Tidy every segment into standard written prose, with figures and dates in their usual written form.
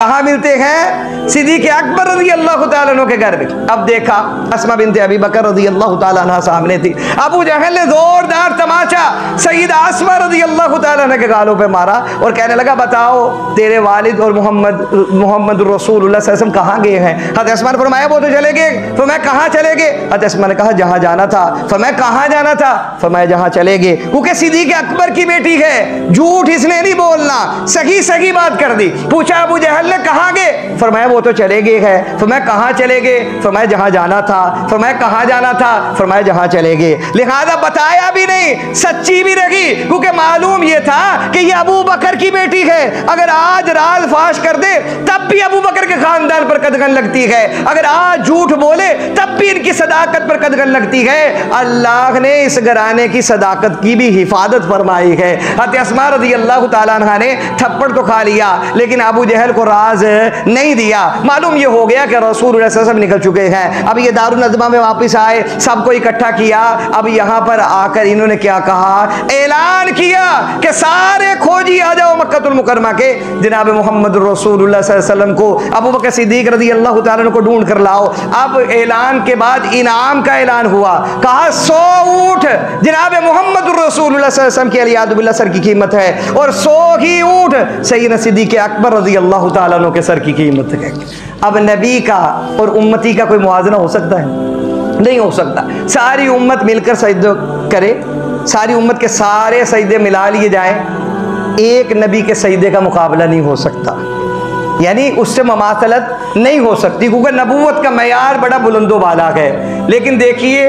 कहाँ मिलते हैं? सिद्दीक़ अकबर रज़ी अल्लाह तआला अन्हु के घर में। अब देखा अस्मा बिन्त अबी बकर रज़ी अल्लाह तआला अन्हा सामने थी। अबू जहल ने जोरदार तमाचा सैयदा अस्मा रज़ी अल्लाह तआला अन्हा के गालों पे मारा और कहने लगा, बताओ तेरे वालिद और मोहम्मद रसूलुल्लाह सल्लल्लाहु अलैहि वसल्लम कहाँ गए हैं? हज़रत अस्मा ने फरमाया वो तो चले गए। फरमाया कहाँ चले गए? हज़रत अस्मा ने कहा जहाँ जाना था। फरमाया कहाँ जाना था? फरमाया जहाँ चले गए। क्योंकि सिद्दीक़ अकबर की बेटी है, झूठ इसने नहीं बोलना, सही सही बात कर दी। पूछा अबू जहल ने कहाँ गए? फरमाया वो तो चले गए हैं। फरमाया कहाँ चले गए? फरमाया जहाँ जाना था। फरमाया कहाँ जाना था? फरमाया जहाँ चले गए। लिहाजा बताया भी नहीं, सच्ची भी रही, क्योंकि मालूम ये था कि ये अबू बकर की बेटी है। अगर आज राल फाश कर दे तब भी अबू बकर के खानदान पर कदगन लगती है। अगर आज झूठ बोले तब भी इनकी सदाकत पर कदगन लगती है। अल्लाह ने इस घराने की सदाकत की भी हिफाजत फरमाई है। हज़रत अस्मा रज़ी अल्लाह तआला अन्हा ने थप्पड़ तो खा लिया, लेकिन अबू जहल को राज नहीं दिया। मालूम ये हो गया कि रसूलुल्लाह सल्लल्लाहु अलैहि वसल्लम निकल चुके हैं। अब ये दारुल नज़मा में वापस आए, सबको इकट्ठा किया। अब यहाँ पर आकर इन्होंने क्या कहा? ऐलान किया कि सारे खोजी आ जाओ मक्कतुल मुकर्रमा के, जनाब मोहम्मद रसूलुल्लाह सल्लल्लाहु अलैहि वसल्लम को, अबू बकर सिद्दीक़ रज़ी अल्लाह तआला अन्हु को ढूंढ कर लाओ। अब ऐलान के बाद इनाम का ऐलान हुआ। कहा 100 ऊँट जनाब मोहम्मद रसूलुल्लाह सल्लल्लाहु अलैहि वसल्लम के अलियाद बिल्लाह सर की कीमत है, और 100 ही ऊँट सैयदना सिद्दीक़ अकबर रज़ी अल्लाह तआला अन्हु के सर की कीमत है। अब नबी का और उम्मती का कोई मुआवजा हो सकता है? नहीं हो सकता। सारी उम्मत मिलकर सजदे करे, सारी उम्मत के सारे सजदे मिला लिए जाएं, एक नबी के सजदे का मुकाबला नहीं हो सकता, यानी उससे ममासलत नहीं हो सकती, क्योंकि नबूवत का मयार बड़ा बुलंदो बाला है। लेकिन देखिए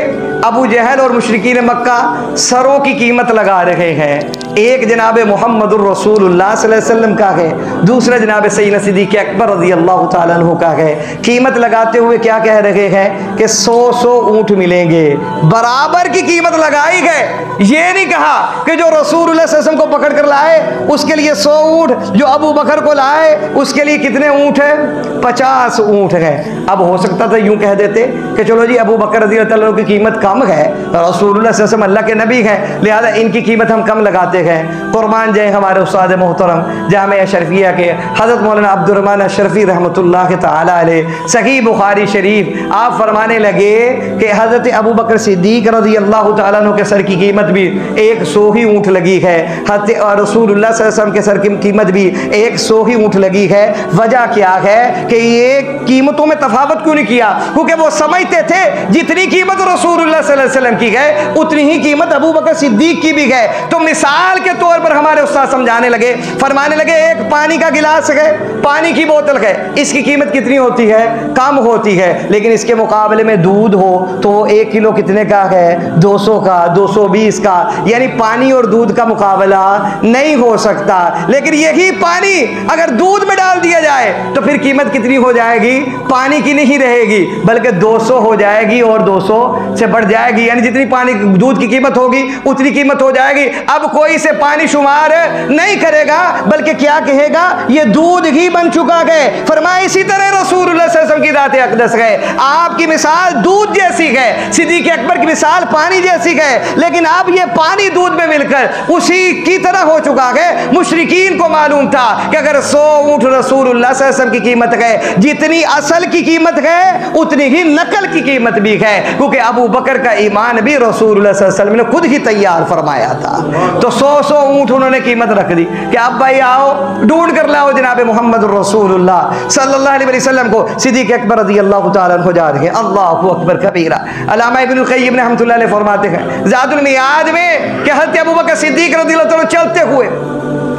अबू जहल और मुशरिकीन मक्का सरों की कीमत लगा रहे हैं। एक जनाब मोहम्मद रसूलुल्लाह सल्लल्लाहु अलैहि वसल्लम का है, दूसरा जनाब सैयदना सिद्दीक़ अकबर रज़ी अल्लाह तआला अन्हु का है। कीमत लगाते हुए क्या कह रहे हैं कि 100 ऊँट मिलेंगे, बराबर की कीमत लगाई है। ये नहीं कहा कि जो रसूलुल्लाह सल्लल्लाहु अलैहि वसल्लम को पकड़ कर लाए उसके लिए 100 ऊँट, जो अबू बकर को लाए उसके लिए कितने ऊँट है? 50 ऊँट है। अब हो सकता था यूं कह देते कि चलो जी अबू बकर रज़ी अल्लाह अन्हु की कीमत कम है, रसूलुल्लाह सल्लल्लाहु अलैहि वसल्लम अल्लाह के नबी हैं, लिहाजा इनकी कीमत हम कम लगाते हैं। कुर्बान जाए हमारे उस्ताद मोहतरम जामिया अशरफिया के हज़रत मौलाना अब्दुर्रहमान अशरफी रहमतुल्लाह तआला अलैह सही बुखारी शरीफ, आप फरमाने लगे कि हज़रत अबू बकर सिद्दीक़ रज़ी अल्लाह तआला अन्हु के सर की कीमत भी 100 ही ऊँट लगी है, हज़रत रसूलुल्लाह सल्लल्लाहु अलैहि वसल्लम के सर की कीमत भी 100 ही ऊँट लगी है। वजह क्या है कि ये कीमतों में तफावत क्यों नहीं किया? क्योंकि वो समझते थे जितनी कीमत रसूलुल्लाह सल्लल्लाहु अलैहि वसल्लम की है उतनी ही कीमत अबू बकर सिद्दीक़ की भी है। तो मिसाल के तौर पर हमारे उस्ताद समझाने लगे, फरमाने लगे एक पानी का गिलास है, पानी की बोतल है, इसकी कीमत कितनी होती है? कम होती है। लेकिन इसके मुकाबले में दूध हो तो 1 किलो कितने का है? 200 का, 220 का, यानी पानी और दूध का मुकाबला नहीं हो सकता। लेकिन यही पानी अगर दूध में डाल दिया जाए तो फिर कीमत कितनी हो जाएगी? पानी की नहीं रहेगी बल्कि 200 हो जाएगी और 200 से बढ़ जाएगी, यानी जितनी पानी दूध की कीमत होगी उतनी कीमत हो जाएगी। अब कोई से पानी शुमार नहीं करेगा बल्कि क्या कहेगा? ये दूध ही बन चुका है। फरमाया इसी तरह रसूलुल्लाह सल्लल्लाहु अलैहि वसल्लम की ज़ात अक़दस है, आपकी मिसाल दूध जैसी है, सिद्दीक़ अकबर की मिसाल पानी जैसी है। लेकिन अब ये पानी दूध में मिलकर उसी की तरह हो चुका है। मुशरिकीन को मालूम था कि अगर 100 ऊँट रसूलुल्लाह सल्लल्लाहु अलैहि वसल्लम की कीमत है, जितनी असल की कीमत है उतनी ही नकल की कीमत भी है, क्योंकि अबू बकर का ईमान भी रसूलुल्लाह सल्लल्लाहु अलैहि वसल्लम ने खुद ही तैयार फरमाया था। तो 100 ऊँट उन्होंने कीमत रख दी कि अब भाई आओ ढूंढ कर लाओ जनाब मोहम्मद रसूलुल्लाह सल्लल्लाहु अलैहि वसल्लम को। सिद्दीक़ अकबर रज़ी अल्लाह तआला अन्हु जा रहे हैं। अल्लाहु अकबर कबीरा। अल्लामा इब्नुल क़य्यिम रहमतुल्लाह अलैह फरमाते हैं ज़ादुल मियाद में कि हज़रत अबू बकर सिद्दीक़ रज़ी अल्लाह तआला चलते हुए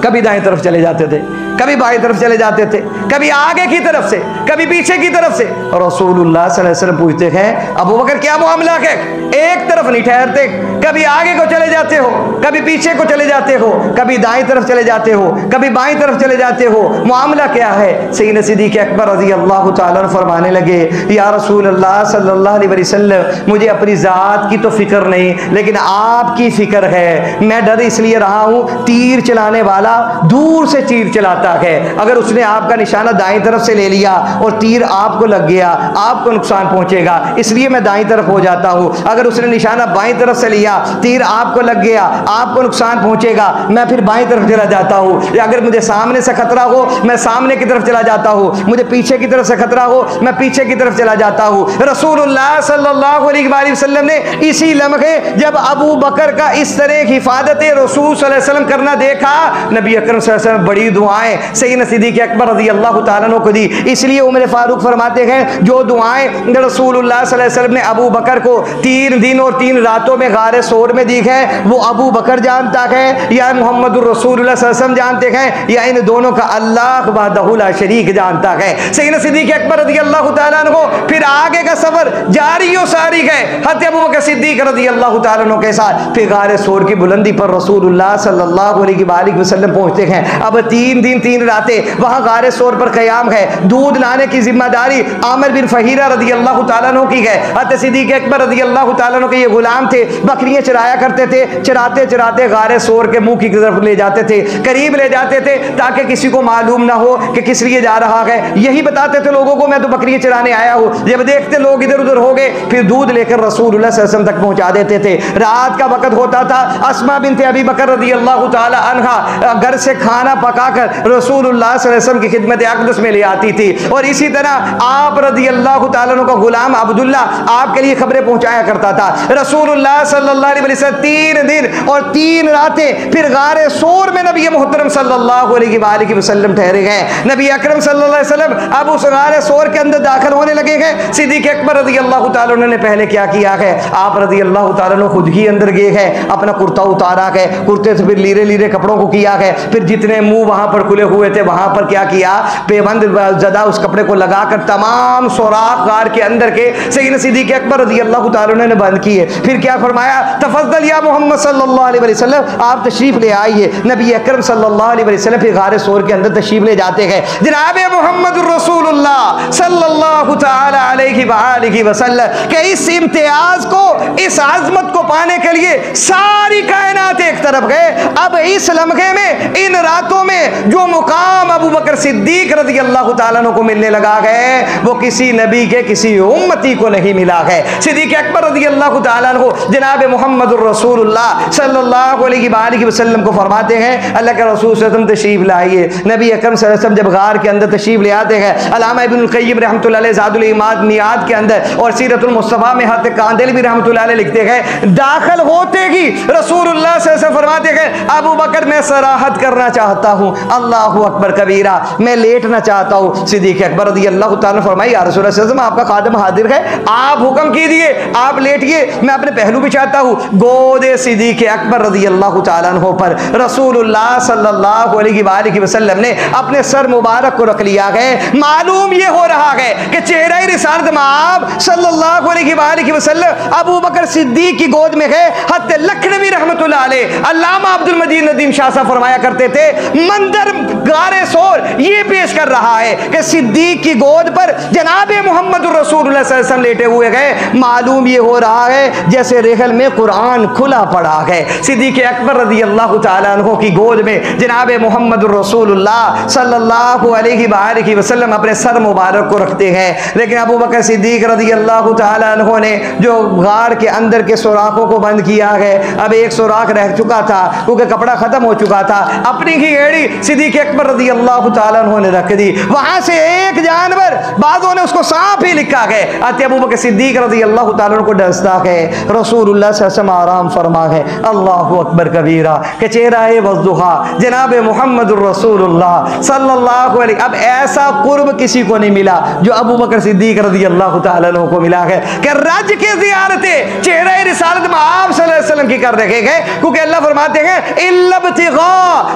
कभी दाएं तरफ चले जाते थे, कभी बाएं तरफ चले जाते थे, कभी आगे की तरफ से, कभी पीछे की तरफ से। रसूलुल्लाह सल्लल्लाहु अलैहि वसल्लम पूछते हैं अबू बकर क्या मामला है? एक तरफ नहीं ठहरते, कभी आगे को चले जाते हो, कभी पीछे को चले जाते हो, कभी दाएं तरफ चले जाते हो, कभी बाएं तरफ चले जाते हो, मामला क्या है? सैयदना सिद्दीक़ अकबर रज़ी अल्लाह तआला अन्हु फरमाने लगे या रसूलल्लाह सल्लल्लाहु अलैहि वसल्लम, मुझे अपनी ज़ात की तो फिक्र नहीं लेकिन आपकी फिक्र है। मैं डर इसलिए रहा हूँ, तीर चलाने वाला ताला दूर से तीर चलाता है। अगर उसने आपका निशाना दाईं तरफ से ले लिया और तीर आपको लग गया, आपको नुकसान पहुंचेगा, इसलिए मैं दाईं तरफ हो जाता हूं। अगर उसने निशाना बाईं तरफ से लिया, तीर आपको लग गया, आपको नुकसान पहुंचेगा, मैं फिर बाईं तरफ चला जाता हूं। या अगर मुझे सामने से खतरा हो, मैं सामने की तरफ चला जाता हूं। मुझे पीछे की तरफ से खतरा हो, मैं पीछे की तरफ चला जाता हूं। रसूलुल्लाह सल्लल्लाहु अलैहि वसल्लम ने इसी लम्हे जब अबू बकर का इस तरह की हिफाजत रसूल सल्लल्लाहु अलैहि वसल्लम करना देखा, नबी अकरम सल्लल्लाहु अलैहि वसल्लम बड़ी दुआएं सैयदना सिद्दीक़ अकबर रज़ी अल्लाह तआला अन्हु को दी। इसलिए उमर फारूक फरमाते हैं, जो दुआएं रसूलुल्लाह सल्लल्लाहु अलैहि वसल्लम ने अबू बकर को 3 दिन और 3 रातों में गारे सोर में दी है, वो अबू बकर जानता है या मोहम्मदुर रसूलुल्लाह सल्लल्लाहु अलैहि वसल्लम जानते हैं या इन दोनों का अल्लाह वहदहु ला शरीक जानता है। सैयदना सिद्दीक़ अकबर रज़ी अल्लाह तआला अन्हु फिर आगे का सफर जारी और सारी है। हज़रत अबू बकर सिद्दीक़ रज़ी अल्लाह तआला अन्हु के साथ फिर गारे सोर की बुलंदी पर रसूलुल्लाह सल्लल्लाहु अलैहि वसल्लम पहुंचते हैं। अब 3 दिन 3 रातें वहां गारे सोर पर क़याम है। दूध लाने की जिम्मेदारी आमिर बिन फहीरा रज़ी अल्लाह तआला अन्हु की है। हज़रत सिद्दीक़ अकबर रज़ी अल्लाह तआला अन्हु के ये गुलाम थे, बकरियां चराया करते थे। चराते चराते गारे सोर के मुंह की तरफ ले जाते थे, करीब ले जाते थे ताकि किसी को मालूम ना हो कि किस लिए जा रहा है। यही बताते थे लोगों को, मैं तो बकरियां चराने आया हूं। जब देखते लोग इधर उधर हो गए, फिर दूध लेकर रसूलुल्लाह सल्लल्लाहु अलैहि वसल्लम तक पहुंचा देते थे। रात का वक्त होता था, अस्मा बिन्त अबी बकर रज़ी अल्लाह तआला अन्हा घर से खाना पकाकर रसूलुल्लाह सल्लल्लाहु अलैहि वसल्लम की खिदमत अक़दस में ले आती थी। और इसी तरह आप रज़ी अल्लाह तआला अन्हु का गुलाम अब्दुल्ला आपके लिए खबरें पहुंचाया करता था। रसूलुल्लाह सल्लल्लाहु अलैहि वसल्लम 3 दिन और 3 रातें फिर गारे सोर में नबी मोहतरम सल्लल्लाहु अलैहि वसल्लम ठहरे गए। नबी अकरम सल्लल्लाहु अलैहि वसल्लम अब उस गारे सोर के अंदर दाखिल होने लगे हैं। सिद्दीक़ अकबर रज़ी अल्लाह तआला अन्हु ने पहले क्या किया है, आप रज़ी अल्लाह तआला अन्हु खुद ही अंदर गए हैं, अपना कुर्ता उतारा है, कुर्ते से फिर लीरे लीरे कपड़ों को किया है। फिर जितने मुंह वहां पर खुले हुए थे वहां पर क्या किया, पेबंद ज़दा उस कपड़े को लगाकर तमाम सुराख गार के अंदर के सैयदना सिद्दीक़ अकबर रज़ी अल्लाह तआला अन्हु ने बंद किए। फिर क्या फरमाया, तफद्दल या मोहम्मद सल्लल्लाहु अलैहि वसल्लम, आप तशरीफ ले आइए। नबी अकरम सल्लल्लाहु अलैहि वसल्लम फिर गारे सोर के अंदर तशरीफ ले जाते हैं। जनाब मोहम्मद रसूलुल्लाह सल्लल्लाहु तआला अलैहि वसल्लम के इस इम्तियाज को, इस आजमत को पाने के लिए सारी कायनात एक तरफ गए। अब इस लम्हे में, इन रातों में जो मुकाम अबू बकर सिद्दीक रज़ी अल्लाह तआला अन्हु को मिलने लगा है, वो किसी नबी के किसी उम्मती को नहीं मिला है। सिद्दीक अकबर रज़ी अल्लाह तआला अन्हु जनाब मोहम्मद रसूलुल्लाह सल्लल्लाहु अलैहि वसल्लम को फरमाते हैं, अल्लाह के रसूल सल्लल्लाहु अलैहि वसल्लम तशरीफ लाइए। नबी अकरम सल्लल्लाहु अलैहि वसल्लम जब गार के अंदर तशरीफ ले आते हैं, अल्लामा इब्नुल क़य्यिम रहमतुल्लाह अलैहि ज़ादुल इमाद नियाद के अंदर और सीरतुल मुस्तफ़ा में हज़रत कांदली भी रहमतुल्लाह अलैहि लिखते हैं, दाखिल होते ही रसूलुल्लाह सल्लल्लाहु अलैहि वसल्लम फरमाते हैं, अबू बकर मैं सराहत करना चाहता हूँ, अल्लाहु अकबर कबीरा, मैं लेटना चाहता हूँ। सिद्दीक़ अकबर रज़ी अल्लाह तआला अन्हु फरमाई, या रसूलल्लाह सल्लल्लाहु अलैहि वसल्लम आपका खादिम हाजिर है, आप हुक्म कीजिए, आप लेटिए, मैं अपने पहलू बिछाता हूँ। गोदे सिद्दीक़ अकबर रज़ी अल्लाह तआला अन्हु पर रसूलुल्लाह सल्लल्लाहु अलैहि वसल्लम ने अपने सर मुबारक को रख लिया है। मालूम ये हो रहा है कि चेहरा रिसालत माब सल्लल्लाहु अलैहि वसल्लम अबू बकर सिद्दीक की गोद में है। हज़रत लखनवी रहमतुल्लाह अलैह अल्लामा अब्दुल मजीद नदीम शाह साहब फरमाया करते थे, मंदर गारे सोर ये पेश कर रहा है कि सिद्दीक की गोद पर जनाब मोहम्मद रसूलुल्लाह सल्लल्लाहु अलैहि वसल्लम लेटे हुए गए। मालूम ये हो रहा है जैसे रेहल में कुरान खुला पड़ा है। सिद्दीक अकबर रज़ी अल्लाह तआला अन्हु की गोद में जनाब मोहम्मद रसूलुल्लाह सल्लल्लाहु अलैहि वसल्लम अपने सर मुबारक को रखते हैं। लेकिन अबू बकर सिद्दीक रज़ी अल्लाह तआला अन्हु ने जो गार के अंदर के सुराखों को बंद किया है, अब एक सुराख रह चुका था क्योंकि कपड़ा खत्म हो चुका था, अपनी ही एड़ी सिद्दीक अकबर रज़ी अल्लाह तआला अन्हु ने रख दी। वहां से एक जानवर, बाज़ों ने उसको सांप ही लिखा है, अबू बकर सिद्दीक रज़ी अल्लाह तआला अन्हु को डसता है। रसूलुल्लाह सल्लल्लाहु अलैहि वसल्लम आराम फरमा है, अल्लाहु अकबर कबीरा के चेहरा है वज़्दुहा जनाब मोहम्मद रसूलुल्लाह सल्लल्लाहु अलैहि। अब ऐसा कुर्ब किसी को नहीं मिला जो अबू बकर सिद्दीक रज़ी अल्लाह तआला अन्हु को मिला है कि रज के ज़ियारतें चेहरा रिसालत में आप सल्लल्लाहु अलैहि वसल्लम की कर रखे गए, क्योंकि अल्लाह फरमाते हैं इल्लब्तिगा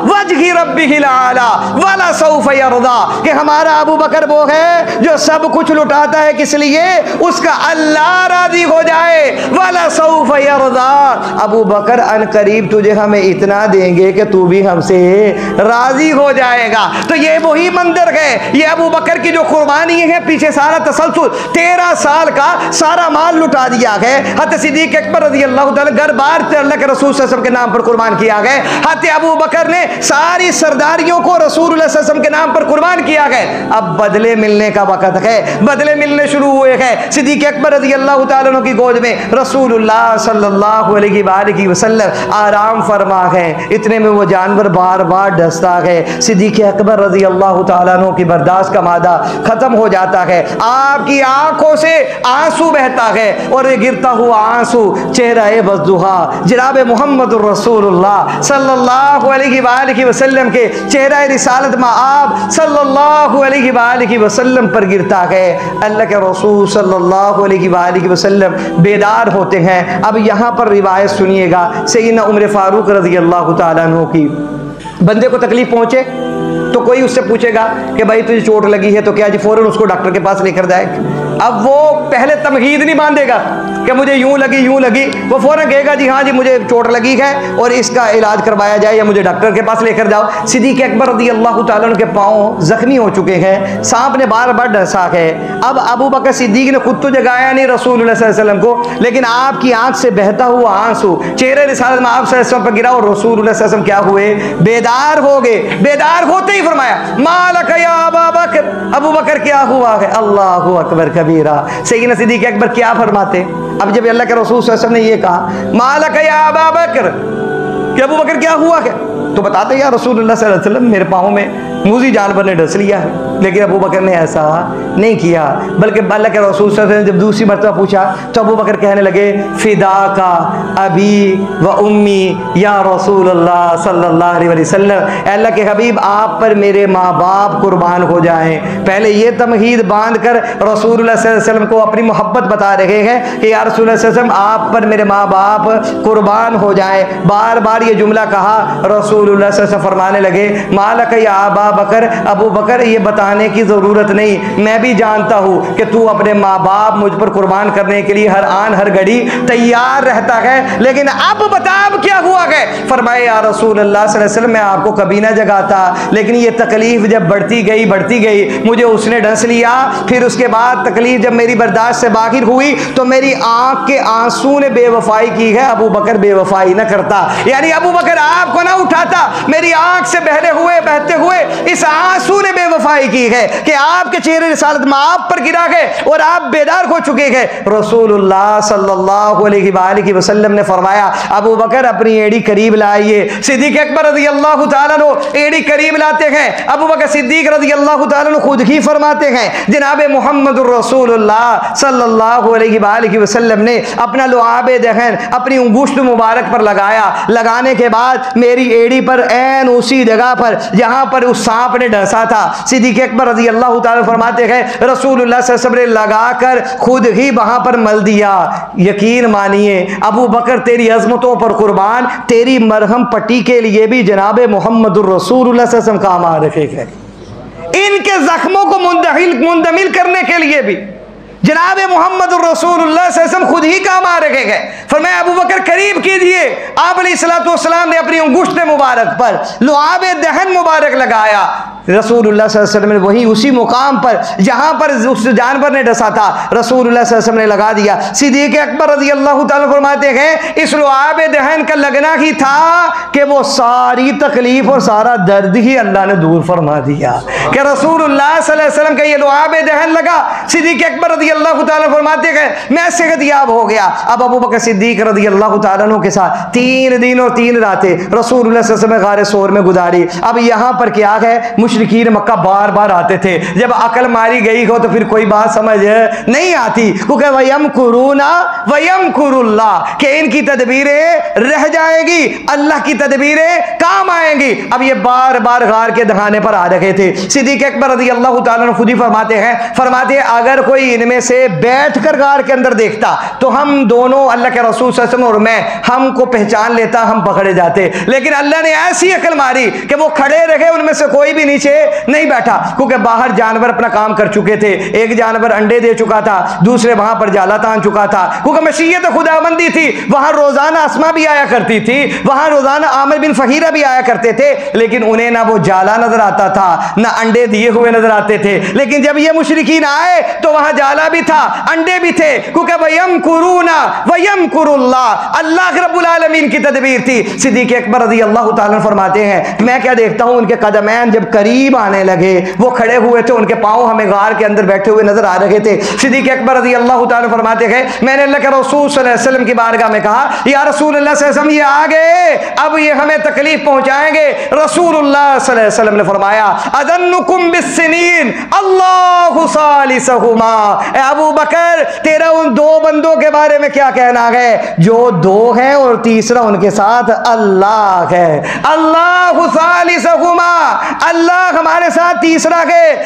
वजहि रब्बिहिल आला वला सौफ यरदा, कि हमारा अबू बकर वो है जो सब कुछ लुटाता है किस लिए, उसका अल्लाह राजी हो जाए, वला सौफ यरदा। अबू बकर अन करीब तुझे हमें इतना देंगे कि तू भी हमसे राजी हो जाएगा। तो ये वही मंदिर है, ये अबू बकर की जो कुर्बानी है, पीछे सारा तसलसल 13 साल का सारा माल लुटा दिया गया। हज़रत सिद्दीक़ अकबर रज़ी अल्लाह ताला घर बार अल्लाह के रसूल सल्लल्लाहु अलैहि वसल्लम के नाम पर कुर्बान किया गया। हज़रत अबू बकर ने सारी सरदारियों को रसूल सल्लल्लाहु अलैहि वसल्लम के नाम पर कुर्बान किया गया। अब बदले मिलने का वक़्त है, बदले मिलने शुरू हुए हैं। सिद्दीक़ अकबर रज़ी अल्लाह ताला अन्हु की गोद में रसूलुल्लाह सल्लल्लाहु अलैहि वसल्लम आराम फरमा गए। इतने में वो जानवर बार बार डसता है। सिद्दीक़ अकबर रज़ी अल्लाह ताला अन्हु की बर्दाश्त का मादा खत्म हो जाता है। आपकी आंखों से आंसू बहता है और ये गिरता हुआ आंसू चेहरा वज़्दुहा जनाब मुहम्मद रसूलुल्लाह सल्लल्लाहु अलैहि वसल्लम के चेहरा रिसालत में आप सल्लल्लाहु अलैहि वसल्लम पर गिरता है। अल्लाह के रसूल सल्लल्लाहु अलैहि वसल्लम बेदार होते हैं। अब यहाँ पर रिवायत सुनिएगा सैयदना उमर फारूक रज़ी अल्लाह ताला अन्हु की। बंदे को तकलीफ पहुंचे तो कोई उससे पूछेगा कि भाई तुझे चोट लगी है तो क्या जी फौरन उसको डॉक्टर के पास लेकर जाए। अब वो पहले तमहीद नहीं बांधेगा कि मुझे यूं लगी, वो फौरन कहेगा जी हाँ जी मुझे चोट लगी है और इसका इलाज करवाया जाए या मुझे डॉक्टर के पास लेकर जाओ। सिद्दीक़ अकबर रज़ी अल्लाह ताला अन्हु के पाँव जख्मी हो चुके हैं, सांप ने बार बार डसा है। अब अबू बकर सिद्दीक़ ने खुद तो जगाया नहीं रसूलुल्लाह सल्लल्लाहु अलैहि वसल्लम को, लेकिन आपकी आंख से बहता हुआ आंसू चेहरे रिसालत में आप सल्लल्लाहु अलैहि वसल्लम पर गिरा और रसूलुल्लाह सल्लल्लाहु अलैहि वसल्लम क्या हुए, बेदार हो गए। बेदार होते ही फरमाया मालक या अबा बकर, अबू बकर क्या हुआ है। अल्लाहु अकबर कबीरा। सैयदना सिद्दीक़ अकबर क्या फरमाते, अब जब अल्लाह के रसूल सल्लल्लाहु अलैहि वसल्लम ने ये कहा मालक या अबा बकर कि अबू बकर क्या हुआ है, तो बताते या रसूलुल्लाह सल्लल्लाहु अलैहि वसल्लम मेरे पाँव में मूजी जानवर ने डस लिया है। लेकिन अबू बकर ने ऐसा नहीं किया, बल्कि अल्लाह के रसूल सल्लल्लाहु अलैहि वसल्लम ने जब दूसरी मरतबा पूछा तो अबू बकर कहने लगे फिदा का अबी व उम्मी या रसूलल्लाह सल्लल्लाहु अलैहि वसल्लम, अल्लाह के हबीब आप पर मेरे माँ बाप कुर्बान हो जाएं। पहले ये तमहीद बांध कर रसूलुल्लाह सल्लल्लाहु अलैहि वसल्लम को अपनी मोहब्बत बता रहे हैं कि या रसूलुल्लाह सल्लल्लाहु अलैहि वसल्लम आप पर मेरे माँ बाप कुर्बान हो जाएं। बार बार ये जुमला कहा, रसूलुल्लाह सल्लल्लाहु अलैहि वसल्लम फरमाने लगे मालक या अबा बकर, अबू बकर ये बताने की ज़रूरत नहीं, मैं भी जानता हूँ कि तू अपने माँ बाप मुझ पर कुर्बान करने के लिए हर आन हर घड़ी तैयार रहता है, लेकिन अब बता अब क्या हुआ है। फरमाए या रसूलुल्लाह सल्लल्लाहु अलैहि वसल्लम मैं आपको कभी ना जगाता, लेकिन ये तकलीफ जब बढ़ती गई मुझे उसने डस लिया। फिर उसके बाद तकलीफ जब मेरी बर्दाश्त से बाहर हुई तो मेरी आंख के आंसू ने बेवफाई की है। अबू बकर बेवफाई न करता, यानी अबू बकर आपको ना उठाता, मेरी आंख से बहते हुए इस आंसू ने बेवफाई की है कि आपके चेहरे रिसालत में आप पर गिरा है और आप बेदार हो चुके हैं। रसूलुल्लाह सल्लल्लाहु अलैहि वसल्लम ने फरमाया अबू बकर अपनी एड़ी करीब लाइए। सिद्दीक़ अकबर रज़ी अल्लाह ताला अन्हु एड़ी करीब लाते हैं। अबू बकर सिद्दीक़ रज़ी अल्लाह ताला अन्हु खुद ही फरमाते हैं जनाब मुहम्मदुर रसूलुल्लाह सल्लल्लाहु अलैहि वसल्लम ने अपना लुआबे दहन अपनी अंगुष्ठ मुबारक पर लगाया। लगाने के बाद मेरी एड़ी पर ऐन उसी जगह पर जहां पर उस सांप ने डसा था, सिद्दीक़ अकबर रज़ी अल्लाह ताला फरमाते हैं रसूलुल्लाह सल्लल्लाहु अलैहि वसल्लम ने लगाकर खुद ही वहां पर मल दिया। यकीन मानिए अबू बकर तेरी अज़मतों पर कुर्बान, तेरी मरहम पट्टी के लिए भी जनाब मुहम्मदुर रसूलुल्लाह सल्लल्लाहु अलैहि वसल्लम काम आ रहे हैं। इनके जख्मों को मुंदमिल करने के लिए भी जनाब मुहम्मदुर रसूलुल्लाह सल्लल्लाहु अलैहि वसल्लम खुद ही काम आ रहे हैं। फरमाया अबू बकर करीब कीजिए। आप अलैहिस्सलातु वस्सलाम ने अपनी अंगुष्ठ मुबारक पर लुआब दहन मुबारक लगाया। रसूलुल्लाह सल्लल्लाहु अलैहि वसल्लम ने वही उसी मुकाम पर जहां पर उस जानवर ने डसा था रसूलुल्लाह सल्लल्लाहु अलैहि वसल्लम ने लगा दिया। सिद्दीक़ अकबर रज़ी अल्लाह ताला फरमाते हैं इस लुआब दहन का लगना ही था कि वो सारी तकलीफ और सारा दर्द ही अल्लाह ने दूर फरमा दिया कि रसूलुल्लाह सल्लल्लाहु अलैहि वसल्लम का ये लुआब दहन लगा। सिद्दीक़ अकबर रज़ी अल्लाह ताला फरमाते हैं मैं सेहतयाब हो गया। अब अबू बकर सिद्दीक़ रज़ी अल्लाह ताला अन्हु के साथ 3 दिन और 3 रातें रसूलुल्लाह सल्लल्लाहु अलैहि वसल्लम गारे सोर में गुजारी। अब यहाँ पर क्या है, मुशरिकीन मक्का बार बार आते थे। जब अकल मारी गई हो तो फिर कोई बात समझ नहीं आती, क्योंकि वयमकुरूना वयमकुरुल्लाह कि इनकी तदबीरें रह जाएगी, अल्लाह की तदबीरें काम आएंगी। अब ये बार बार गार के दहाने पर आ रहे थे। सिद्दीक़ अकबर रज़ी अल्लाह ताला अन्हु खुद ही फरमाते हैं अगर कोई इनमें से बैठकर गार के अंदर देखता तो हम दोनों अल्लाह के रसूल सल्लल्लाहु अलैहि वसल्लम और मैं हमको पहचान लेता, हम पकड़े जाते। लेकिन अल्लाह ने ऐसी अकल मारी कि वो खड़े रहे, उनमें से कोई भी नीचे पीछे नहीं बैठा, क्योंकि बाहर जानवर अपना काम कर चुके थे। एक जानवर अंडे दे चुका था, दूसरे वहां पर जाला तान चुका था, क्योंकि मशीयत खुदाबंदी थी। वहां रोजाना अस्मा भी आया करती थी, वहां रोजाना आमिर बिन फहीरा भी आया करते थे, लेकिन उन्हें ना वो जाला नजर आता था, ना अंडे दिए हुए नजर आते थे। लेकिन जब ये मुशरिकीन आए तो वहां जाला भी था, अंडे भी थे, क्योंकि वयम कुरूना वयम कुरुल्लाह, अल्लाह रब्बुल आलमीन की तदबीर थी। सिद्दीक अकबर रज़ी अल्लाह ताला फरमाते हैं, मैं क्या देखता हूं, उनके कदमैन जब करीब आने लगे, वो खड़े हुए थे, उनके पांव हमें गार के अंदर बैठे हुए नजर आ रहे थे। सिद्दीक अकबर रज़ी अल्लाह ताला फरमाते हैं, मैंने अल्लाह के रसूल सल्लल्लाहु अलैहि वसल्लम की बारगाह में कहा, या रसूलुल्लाह सल्लल्लाहु अलैहि वसल्लम, ये आ गए, अब ये हमें तकलीफ पहुंचाएंगे। रसूलुल्लाह सल्लल्लाहु अलैहि वसल्लम ने फरमाया, अदन्नुकुम बिस्सिनीन अल्लाहु सालिसहुमा, ए अबू बकर, तेरा उन दो बंदों के बारे में क्या कहना है जो दो हैं और तीसरा उनके साथ अल्लाह है। अल्लाहु सालिसहुमा, अल्लाह हमारे साथ तीसरा है।